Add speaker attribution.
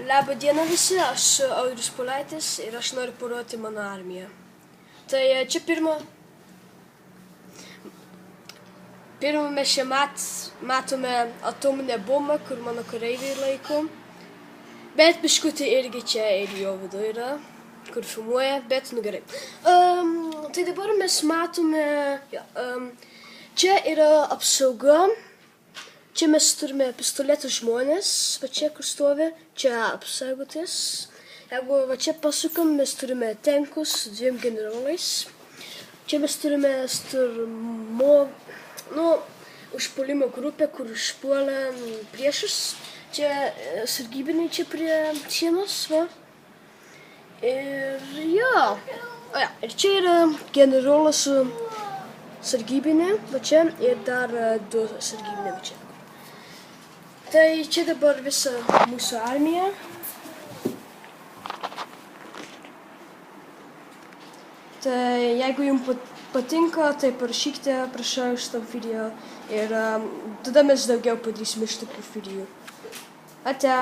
Speaker 1: Labą dieną visi, aš Audrius Paulaitis ir aš noriu parodyti mano armiją. Tai čia pirma mes čia matome atominę bombą, kur mano kareiviai laiko. Bet biškutį irgi čia ir jo vidu yra, kur filmuoja, bet nu gerai. Tai dabar mes matome, čia yra apsauga. Čia mes turime pistoletų žmonės, va čia kur stovi, čia apsaugotis. Jeigu va čia pasukam, mes turime tankus su 2 generolais. Čia mes turime užpuolimo grupę, kur užpuolė priešus. Čia sargybiniai čia prie sienos, va. Ir ir čia yra generolas su sargybinė, va čia, ir dar 2 sargybiniai va čia. Tai čia dabar visa mūsų armija. Tai jeigu jums patinka, tai parašykite, prašau, šitam video ir tada mes daugiau padarysime šitokių video. Ate.